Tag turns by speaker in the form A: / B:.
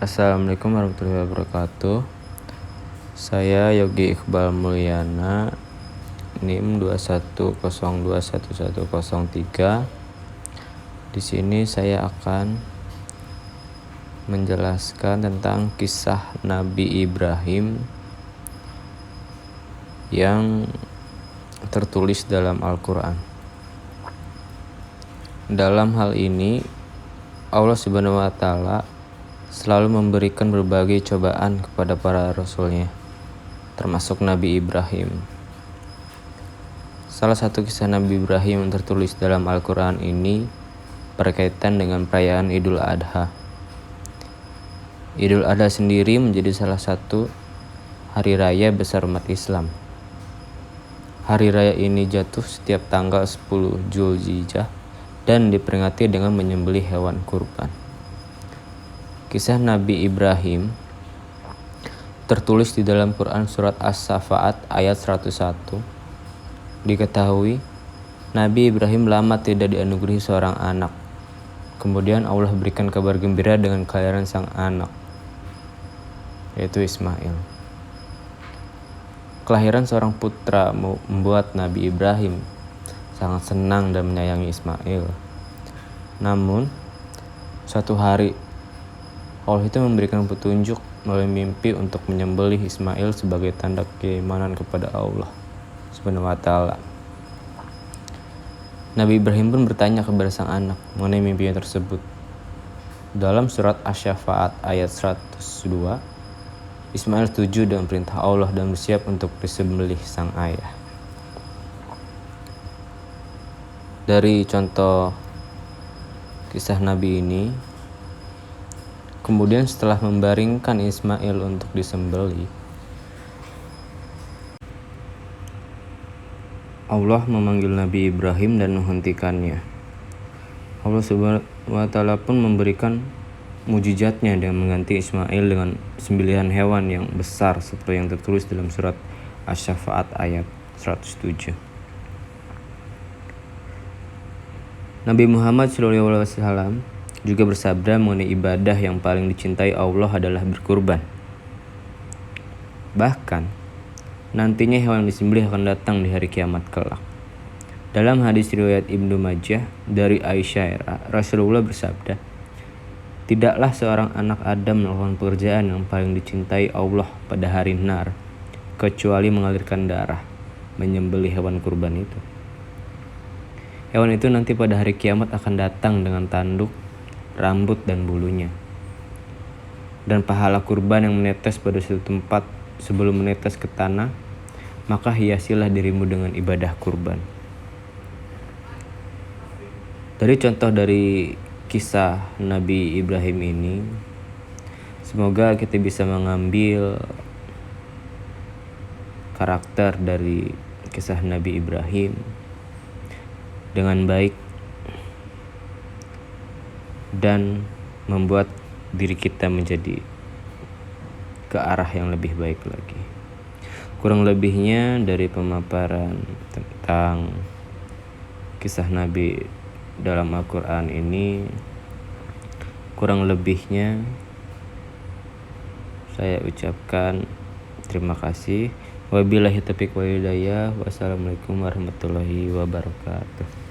A: Assalamualaikum warahmatullahi wabarakatuh. Saya Yogi Iqbal Mulyana, NIM 210221103. Di sini saya akan menjelaskan tentang kisah Nabi Ibrahim yang tertulis dalam Al-Quran. Dalam hal ini, Allah Subhanahu wa Ta'ala selalu memberikan berbagai cobaan kepada para rasulnya, termasuk Nabi Ibrahim. Salah satu kisah Nabi Ibrahim yang tertulis dalam Al-Quran ini berkaitan dengan perayaan Idul Adha. Idul Adha sendiri menjadi salah satu hari raya besar umat Islam. Hari raya ini jatuh setiap tanggal 10 Zulhijjah dan diperingati dengan menyembelih hewan kurban. Kisah Nabi Ibrahim tertulis di dalam Quran surat As-Safaat ayat 101. Diketahui Nabi Ibrahim lama tidak dianugerahi seorang anak. Kemudian Allah berikan kabar gembira dengan kelahiran sang anak, yaitu Ismail. Kelahiran seorang putra membuat Nabi Ibrahim sangat senang dan menyayangi Ismail. Namun, suatu hari Allah itu memberikan petunjuk melalui mimpi untuk menyembelih Ismail sebagai tanda keimanan kepada Allah Subhanahu wa Ta'ala. Nabi Ibrahim pun bertanya kepada sang anak mengenai mimpinya tersebut. Dalam surat Asy-Syafa'at ayat 102, Ismail setuju dengan perintah Allah dan bersiap untuk disembelih sang ayah. Dari contoh kisah Nabi ini, kemudian setelah membaringkan Ismail untuk disembelih, Allah memanggil Nabi Ibrahim dan menghentikannya. Allah Subhanahu wa Ta'ala pun memberikan mujizatnya dengan mengganti Ismail dengan sembelihan hewan yang besar seperti yang tertulis dalam surat Asy-Syafa'at ayat 107. Nabi Muhammad SAW juga bersabda mengenai ibadah yang paling dicintai Allah adalah berkurban. Bahkan, nantinya hewan disembelih akan datang di hari kiamat kelak. Dalam hadis riwayat Ibnu Majah dari Aisyah, Rasulullah bersabda, "Tidaklah seorang anak Adam melakukan pekerjaan yang paling dicintai Allah pada hari nar, kecuali mengalirkan darah, menyembelih hewan kurban itu. Hewan itu nanti pada hari kiamat akan datang dengan tanduk, rambut dan bulunya. Dan pahala kurban yang menetes pada suatu tempat sebelum menetes ke tanah, maka hiasilah dirimu dengan ibadah kurban." Dari contoh dari kisah Nabi Ibrahim ini, semoga kita bisa mengambil karakter dari kisah Nabi Ibrahim dengan baik dan membuat diri kita menjadi ke arah yang lebih baik lagi. Kurang lebihnya dari pemaparan tentang kisah Nabi dalam Al-Quran ini, kurang lebihnya saya ucapkan terima kasih. Wabillahi taufiq wal hidayah. Wassalamualaikum warahmatullahi wabarakatuh.